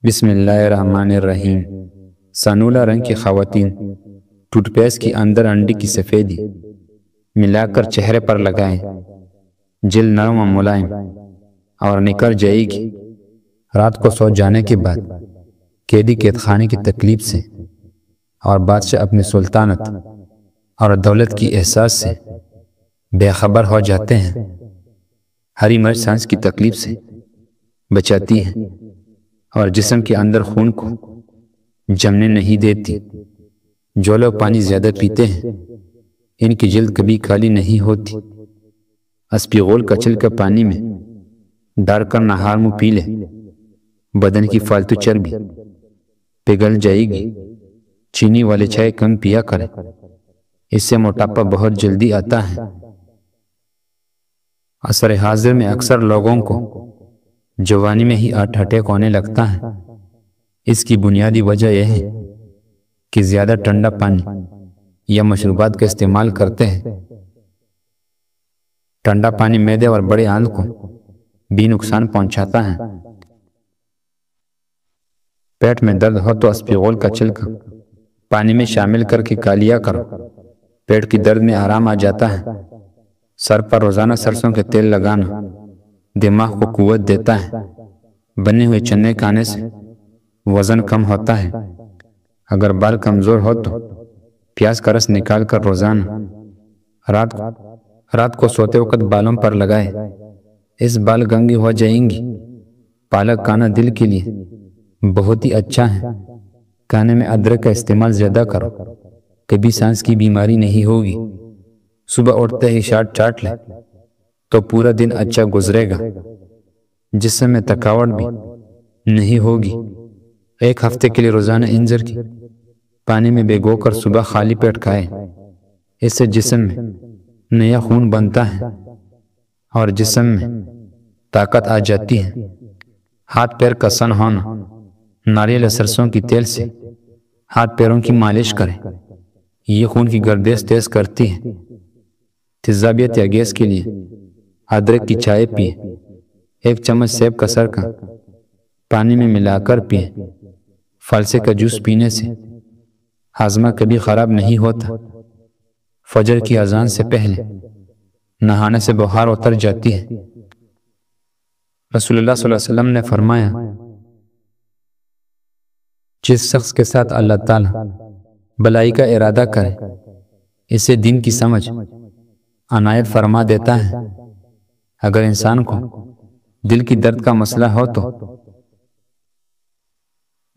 بسم اللہ الرحمن الرحیم۔ سنولا رنگ کی خواتین ٹوتھ پیسٹ کی اندر انڈی کی سفیدی ملا کر چہرے پر لگائیں، جلد نرم و ملائم اور نکل جائے گی۔ رات کو سو جانے کے بعد قیدی قید خانے کی تکلیف سے اور بادشاہ اپنی سلطنت اور دولت کی احساس سے بے خبر ہو جاتے ہیں۔ ہری مرچ سانس کی تکلیف سے بچاتی ہے اور جسم کے اندر خون کو جمنے نہیں دیتی۔ جو لوگ پانی زیادہ پیتے ہیں ان کی جلد کبھی کالی نہیں ہوتی۔ اسپیغول کا چھلکا پانی میں ڈال کر نہار منہ پی لے، بدن کی فالتو چربی پگھل جائے گی۔ چینی والے چائے کم پیا کرے، اس سے موٹاپا بہت جلدی آتا ہے۔ عصر حاضر میں اکثر لوگوں کو جوانی میں ہی ہارٹ اٹیک ہونے لگتا ہے۔ اس کی بنیادی وجہ یہ ہے کہ زیادہ ٹھنڈا پانی یا مشروبات کا استعمال کرتے ہیں۔ ٹھنڈا پانی معدے اور بڑے آنت کو بھی نقصان پہنچاتا ہے۔ پیٹ میں درد ہو تو اسپیغول کا چھلکا پانی میں شامل کر کے کھا لیا کرو، پیٹ کی درد میں آرام آ جاتا ہے۔ سر پر روزانہ سرسوں کے تیل لگانا دماغ کو قوت دیتا ہے۔ بنے ہوئے چنے کھانے سے وزن کم ہوتا ہے۔ اگر بال کمزور ہو تو پیاز کا رس نکال کر روزانہ رات کو سوتے وقت بالوں پر لگائے، اس بال گنگی ہو جائیں گی۔ پالک کھانا دل کے لیے بہت ہی اچھا ہے۔ کھانے میں ادرک کا استعمال زیادہ کرو، کبھی سانس کی بیماری نہیں ہوگی۔ صبح اٹھتے ہی شارٹ چاٹ لے تو پورا دن اچھا گزرے گا، جسم میں تھکاوٹ بھی نہیں ہوگی۔ ایک ہفتے کے لیے روزانہ انجیر کی پانی میں بھگو کر صبح خالی پیٹ کھائے، اس سے جسم میں نیا خون بنتا ہے اور جسم میں طاقت آ جاتی ہے۔ ہاتھ پیر کا سن ہونا، ناریل سرسوں کی تیل سے ہاتھ پیروں کی مالش کریں، یہ خون کی گردش تیز کرتی ہے۔ تیزابیت یا گیس کے لیے ادرک کی چائے پیے، ایک چمچ سیب کا سرکہ پانی میں ملا کر پیے۔ فلسے کا جوس پینے سے ہاضمہ کبھی خراب نہیں ہوتا۔ فجر کی اذان سے پہلے نہانے سے بخار اتر جاتی ہے۔ رسول اللہ صلی اللہ علیہ وسلم نے فرمایا، جس شخص کے ساتھ اللہ تعالیٰ بلائی کا ارادہ کرے اسے دین کی سمجھ عنایت فرما دیتا ہے۔ اگر انسان کو دل کی درد کا مسئلہ ہو تو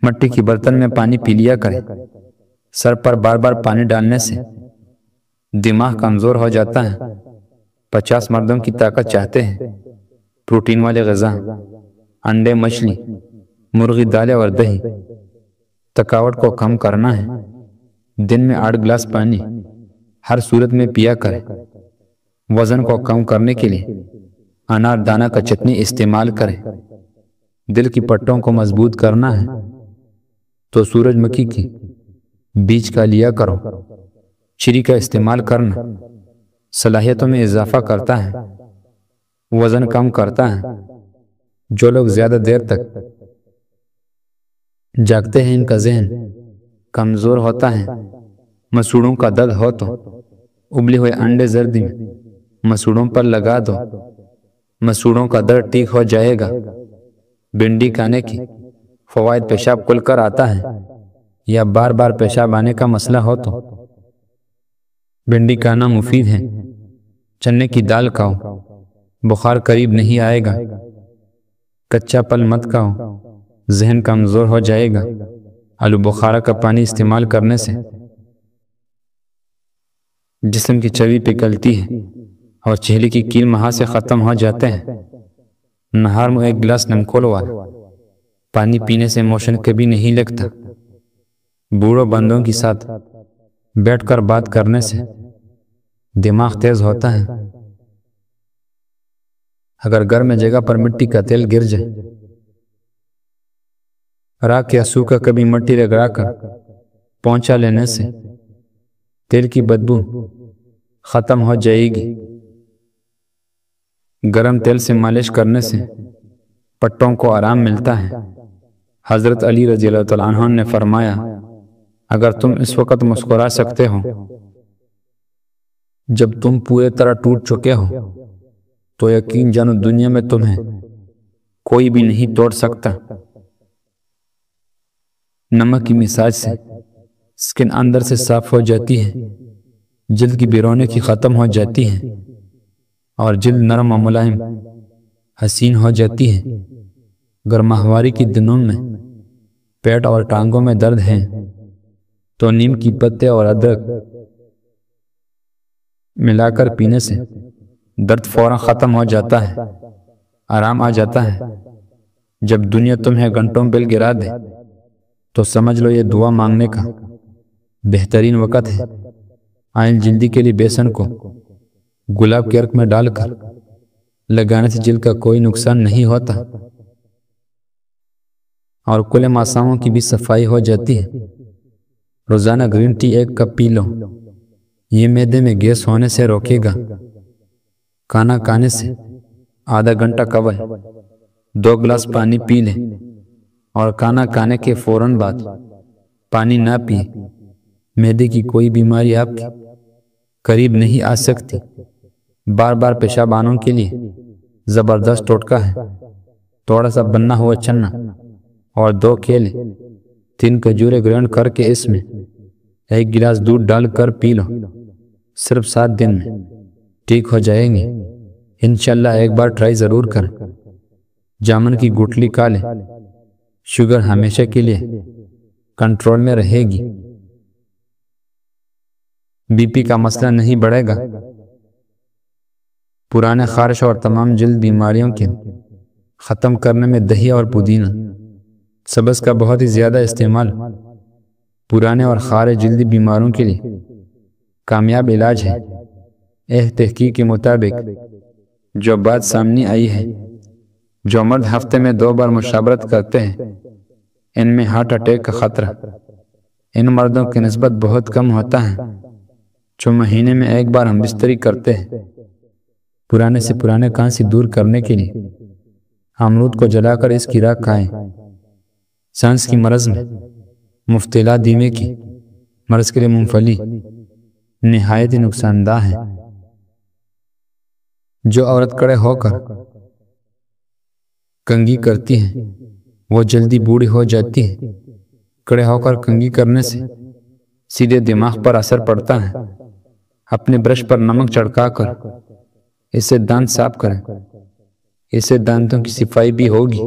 مٹی کی برتن میں پانی پی لیا کرے۔ سر پر بار بار پانی ڈالنے سے دماغ کمزور ہو جاتا ہے۔ 50 مردوں کی طاقت چاہتے ہیں، پروٹین والے غذا، انڈے، مچھلی، مرغی، دالیں اور دہی۔ تھکاوٹ کو کم کرنا ہے، دن میں 8 گلاس پانی ہر صورت میں پیا کرے۔ وزن کو کم کرنے کے لیے انار دانہ کا چٹنی استعمال کریں۔ دل کی پٹھوں کو مضبوط کرنا ہے تو سورج مکھی کی بیج کا لیا کرو۔ چری کا استعمال کرنا صلاحیتوں میں اضافہ کرتا ہے، وزن کم کرتا ہے۔ جو لوگ زیادہ دیر تک جاگتے ہیں ان کا ذہن کمزور ہوتا ہے۔ مسوڑوں کا درد ہو تو ابلے ہوئے انڈے زردی میں مسوڑوں پر لگا دو، مسوڑوں کا درد ٹھیک ہو جائے گا۔ بھنڈی کھانے کی فوائد: پیشاب کھل کر آتا ہے یا بار بار پیشاب آنے کا مسئلہ ہو تو بھنڈی کھانا مفید ہے۔ چنے کی دال کھاؤ، بخار قریب نہیں آئے گا۔ کچا پھل مت کھاؤ، ذہن کمزور ہو جائے گا۔ آلو بخارا کا پانی استعمال کرنے سے جسم کی چربی پگھلتی ہے اور چہرے کی کیل مہا سے ختم ہو جاتے ہیں۔ نہار میں 1 گلاس نمکول والا پانی پینے سے موشن کبھی نہیں لگتا۔ بوڑھوں بندوں کے ساتھ بیٹھ کر بات کرنے سے دماغ تیز ہوتا ہے۔ اگر گھر میں جگہ پر مٹی کا تیل گر جائے، راکھ یا سوکھا کبھی مٹی رگڑا کر پونچھا لینے سے تیل کی بدبو ختم ہو جائے گی۔ گرم تیل سے مالش کرنے سے پٹوں کو آرام ملتا ہے۔ حضرت علی رضی اللہ تعالیٰ عنہ نے فرمایا، اگر تم اس وقت مسکرا سکتے ہو جب تم پورے طرح ٹوٹ چکے ہو تو یقین جانو دنیا میں تمہیں کوئی بھی نہیں توڑ سکتا۔ نمک کی مثال سے سکن اندر سے صاف ہو جاتی ہے، جلد کی بیرونی کی ختم ہو جاتی ہے اور جلد نرم و ملائم حسین ہو جاتی ہے۔ اگر ماہواری کے دنوں میں پیٹ اور ٹانگوں میں درد ہے تو نیم کی پتے اور ادرک ملا کر پینے سے درد فوراً ختم ہو جاتا ہے، آرام آ جاتا ہے۔ جب دنیا تمہیں گھنٹوں بل گرا دے تو سمجھ لو یہ دعا مانگنے کا بہترین وقت ہے۔ آئل جلدی کے لیے بیسن کو گلاب کے عرق میں ڈال کر لگانے سے جلد کا کوئی نقصان نہیں ہوتا اور کلے مساموں کی بھی صفائی ہو جاتی ہے۔ روزانہ گرین ٹی 1 کپ پی لو، یہ معدے میں گیس ہونے سے روکے گا۔ کھانا کھانے سے آدھا گھنٹہ قبل 2 گلاس پانی پی لیں اور کھانا کھانے کے فوراً بعد پانی نہ پیے۔ معدے کی کوئی بیماری آپ کے قریب نہیں آ سکتی۔ بار بار پیشاب آنوں کے لیے زبردست ٹوٹکا ہے، تھوڑا سا بنا ہوا چنا اور 2 کیلے 3 کھجوریں گرائنڈ کر کے اس میں 1 گلاس دودھ ڈال کر پی لو۔ صرف 7 دن میں ٹھیک ہو جائیں گے انشاءاللہ۔ ایک بار ٹرائی ضرور کریں۔ جامن کی گٹلی کھا لیں، شوگر ہمیشہ کے لیے کنٹرول میں رہے گی، بی پی کا مسئلہ نہیں بڑھے گا۔ پرانے خارش اور تمام جلد بیماریوں کے ختم کرنے میں دہی اور پودینہ سبز کا بہت ہی زیادہ استعمال پرانے اور خارش جلدی بیماروں کے لیے کامیاب علاج ہے۔ ایک تحقیق کے مطابق جو بات سامنے آئی ہے، جو مرد ہفتے میں 2 بار مشاورت کرتے ہیں ان میں ہارٹ اٹیک کا خطرہ ان مردوں کی نسبت بہت کم ہوتا ہے جو مہینے میں 1 بار ہم بستری کرتے ہیں۔ پرانے سے پرانے کانسی دور کرنے کے لیے امرود کو جلا کر اس کی راکھ کھائیں۔ سانس کی مرض میں مفتلا دیمے کی مرض کے لیے مونگ پھلی نہایت ہی نقصان دہ ہے۔ جو عورت کڑے ہو کر کنگھی کرتی ہے وہ جلدی بوڑھی ہو جاتی ہے۔ کڑے ہو کر کنگھی کرنے سے سیدھے دماغ پر اثر پڑتا ہے۔ اپنے برش پر نمک چڑکا کر اسے دانت صاف کریں، اس سے دانتوں کی صفائی بھی ہوگی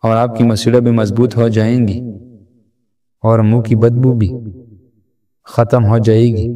اور آپ کی مسیڑیں بھی مضبوط ہو جائیں گی اور منہ کی بدبو بھی ختم ہو جائے گی۔